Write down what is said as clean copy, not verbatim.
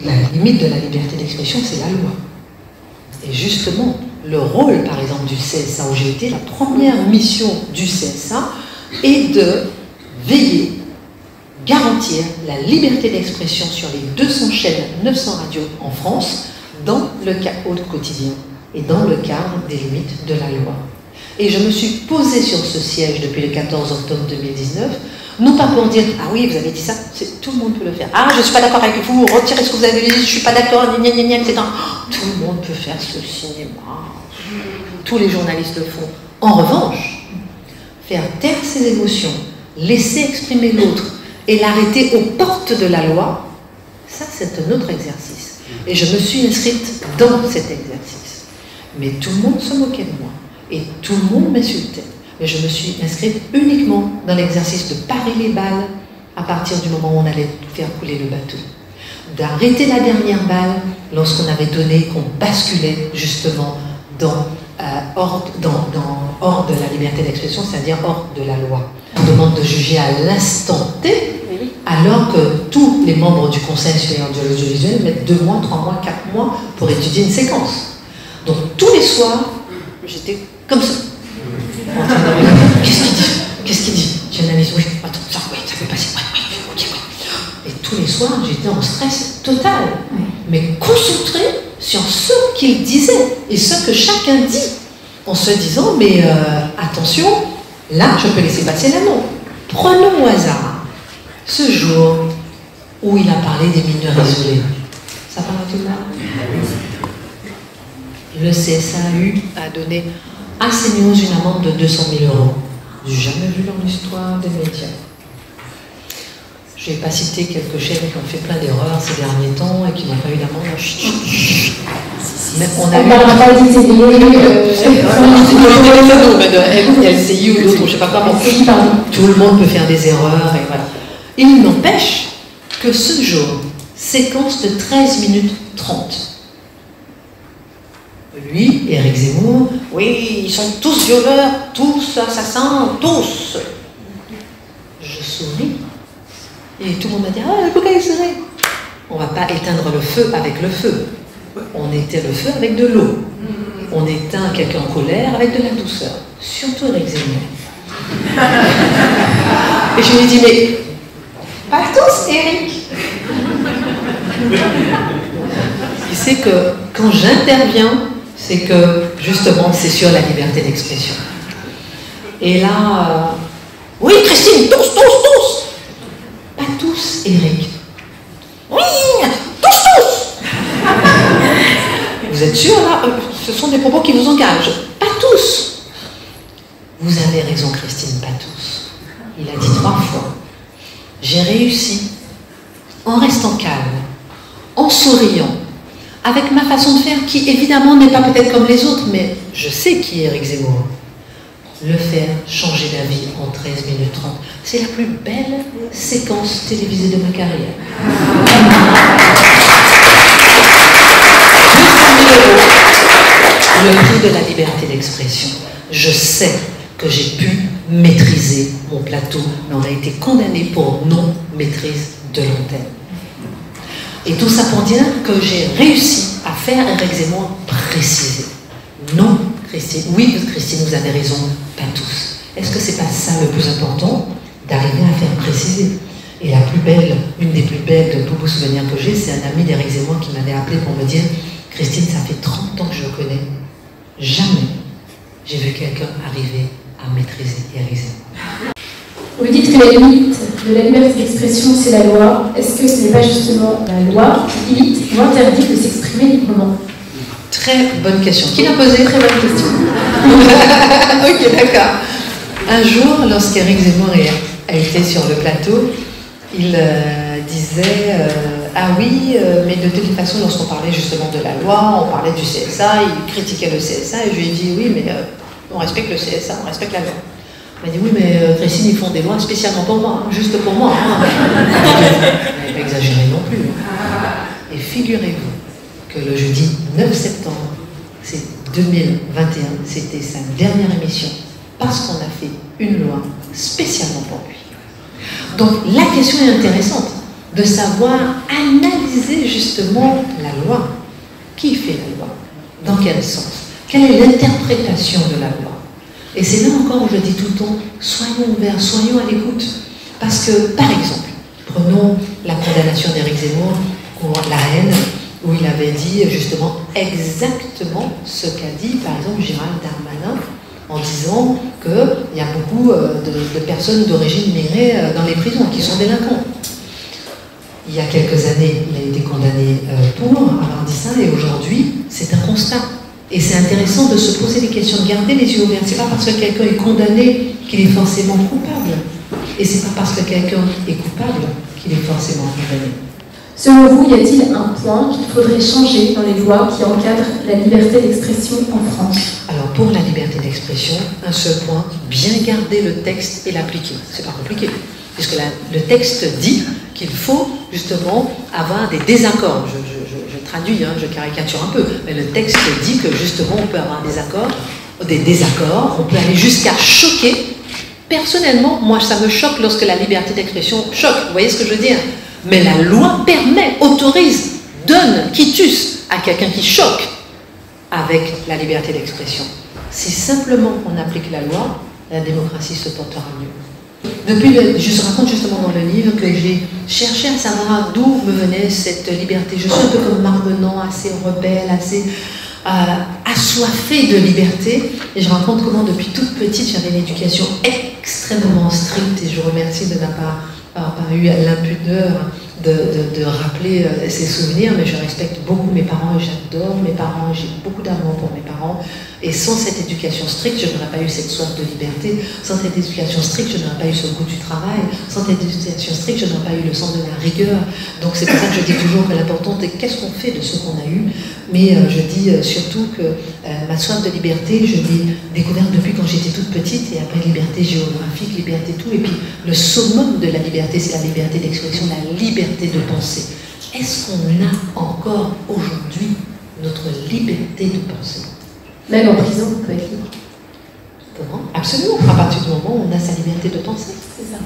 la limite de la liberté d'expression, c'est la loi. Et justement, le rôle, par exemple, du CSA où j'ai été, la première mission du CSA est de veiller, garantir la liberté d'expression sur les 200 chaînes, 900 radios en France, dans le au quotidien et dans le cadre des limites de la loi. Et je me suis posée sur ce siège depuis le 14 octobre 2019, non pas pour dire « Ah oui, vous avez dit ça, tout le monde peut le faire. Ah, je ne suis pas d'accord avec vous, retirez ce que vous avez dit, je ne suis pas d'accord, etc. » Tout le monde peut faire ce cinéma. Tous les journalistes le font. En revanche, faire taire ses émotions, laisser exprimer l'autre et l'arrêter aux portes de la loi, ça c'est un autre exercice. Et je me suis inscrite dans cet exercice. Mais tout le monde se moquait de moi. Et tout le monde m'insultait. Mais je me suis inscrite uniquement dans l'exercice de parer les balles à partir du moment où on allait faire couler le bateau. D'arrêter la dernière balle lorsqu'on avait donné qu'on basculait justement hors de la liberté d'expression, c'est-à-dire hors de la loi. On demande de juger à l'instant T, alors que tous les membres du Conseil supérieur de l'audiovisuel mettent 2 mois, 3 mois, 4 mois pour étudier une séquence. Donc tous les soirs, j'étais comme ça. Qu'est-ce qu'il dit? Qu'est-ce qu'il dit? J'analyse, oui, attends, ça, oui, ça peut passer, oui, ok, oui. Et tous les soirs, j'étais en stress total, mais concentré sur ce qu'il disait et ce que chacun dit, en se disant, mais attention, là, je peux laisser passer la non. Prenons au hasard ce jour où il a parlé des mineurs isolés. Ça parle à tout le monde? Le CSAU a donné à CNews une amende de 200 000 €. J'ai jamais vu dans l'histoire des médias. Je ne vais pas citer quelques chaînes qui ont fait plein d'erreurs ces derniers temps et qui n'ont pas eu d'amende. Mais on a eu LCI ou d'autres, je ne sais pas comment. Tout le monde peut faire des erreurs et voilà. Il n'empêche que ce jour, séquence de 13 minutes 30. Lui, Éric Zemmour, oui, ils sont tous violeurs, tous assassins, tous. Je souris. Et tout le monde m'a dit, ah, pourquoi il sourit? On ne va pas éteindre le feu avec le feu. On éteint le feu avec de l'eau. On éteint quelqu'un en colère avec de la douceur. Surtout Éric Zemmour. Et je lui ai dit, mais pas tous, Éric. Il sait que quand j'interviens, c'est que, justement, c'est sur la liberté d'expression. Et là, oui, Christine, tous! Pas tous, Éric. Oui, tous! Vous êtes sûr, là? Ce sont des propos qui vous engagent. Pas tous. Vous avez raison, Christine, pas tous. Il a dit 3 fois. J'ai réussi, en restant calme, en souriant, avec ma façon de faire, qui évidemment n'est pas peut-être comme les autres, mais je sais qui est Éric Zemmour. Le faire changer d'avis en 13 minutes 30. C'est la plus belle séquence télévisée de ma carrière. 200 000 €, le prix de la liberté d'expression. Je sais que j'ai pu maîtriser mon plateau, mais on a été condamné pour non-maîtrise de l'antenne. Et tout ça pour dire que j'ai réussi à faire Éric Zemmour préciser. Non, Christine, oui, Christine, vous avez raison, pas tous. Est-ce que c'est pas ça le plus important? D'arriver à faire préciser. Et la plus belle, une des plus belles de beaux souvenirs que j'ai, c'est un ami d'Éric Zemmour qui m'avait appelé pour me dire, Christine, ça fait 30 ans que je le connais. Jamais j'ai vu quelqu'un arriver à maîtriser Éric Zemmour. Vous dites que la limite de la liberté d'expression, c'est la loi. Est-ce que ce n'est pas justement la loi qui limite ou interdit de s'exprimer librement? Très bonne question. Qui l'a posé? Très bonne question. Ok, d'accord. Un jour, lorsqu'Éric Zemmour a été sur le plateau, il disait ah oui, mais de toute façon, lorsqu'on parlait justement de la loi, on parlait du CSA, il critiquait le CSA, et je lui ai dit oui, mais on respecte le CSA, on respecte la loi. Il m'a dit oui, mais Christine, ils font des lois spécialement pour moi, hein, juste pour moi. Hein. Vous n'avez pas exagéré non plus. Et figurez-vous que le jeudi 9 septembre, c'est 2021, c'était sa dernière émission, parce qu'on a fait une loi spécialement pour lui. Donc la question est intéressante. de savoir analyser justement la loi. Qui fait la loi? Dans quel sens? Quelle est l'interprétation de la loi? Et c'est là encore où je dis tout le temps, soyons ouverts, soyons à l'écoute. Parce que, par exemple, prenons la condamnation d'Éric Zemmour pour la haine, où il avait dit justement exactement ce qu'a dit, par exemple, Gérald Darmanin, en disant qu'il y a beaucoup de personnes d'origine immigrée dans les prisons qui sont délinquants. Il y a quelques années, il a été condamné pour avoir dit ça, et aujourd'hui, c'est un constat. Et c'est intéressant de se poser des questions, de garder les yeux ouverts. C'est pas parce que quelqu'un est condamné qu'il est forcément coupable. Et c'est pas parce que quelqu'un est coupable qu'il est forcément condamné. Selon vous, y a-t-il un point qu'il faudrait changer dans les lois qui encadrent la liberté d'expression en France? Alors pour la liberté d'expression, un seul point, bien garder le texte et l'appliquer. C'est pas compliqué, puisque le texte dit qu'il faut justement avoir des désaccords. Je traduis, je caricature un peu, mais le texte dit que justement on peut avoir des désaccords, on peut aller jusqu'à choquer. Personnellement, moi ça me choque lorsque la liberté d'expression choque, vous voyez ce que je veux dire? Mais la loi permet, autorise, donne quitus à quelqu'un qui choque avec la liberté d'expression. Si simplement on applique la loi, la démocratie se portera mieux. Je raconte justement dans le livre que j'ai cherché à savoir d'où me venait cette liberté. Je suis un peu comme Marmenant, assez rebelle, assez assoiffée de liberté. Et je raconte comment depuis toute petite, j'avais une éducation extrêmement stricte. Et je remercie de n'avoir pas eu l'impudeur de rappeler ces souvenirs, mais je respecte beaucoup mes parents et j'adore mes parents, j'ai beaucoup d'amour pour mes parents, et sans cette éducation stricte, je n'aurais pas eu cette soif de liberté, sans cette éducation stricte, je n'aurais pas eu ce goût du travail, sans cette éducation stricte, je n'aurais pas eu le sens de la rigueur. Donc c'est pour ça que je dis toujours que l'important est qu'est-ce qu'on fait de ce qu'on a eu, mais je dis surtout que ma soif de liberté, je l'ai découverte depuis quand j'étais toute petite, et après liberté géographique, liberté tout, et puis le summum de la liberté, c'est la liberté d'expression, la liberté de penser. Est-ce qu'on a encore aujourd'hui notre liberté de penser? Même en prison, on peut être libre. Comment? Absolument, à partir du moment où on a sa liberté de penser. C'est ça.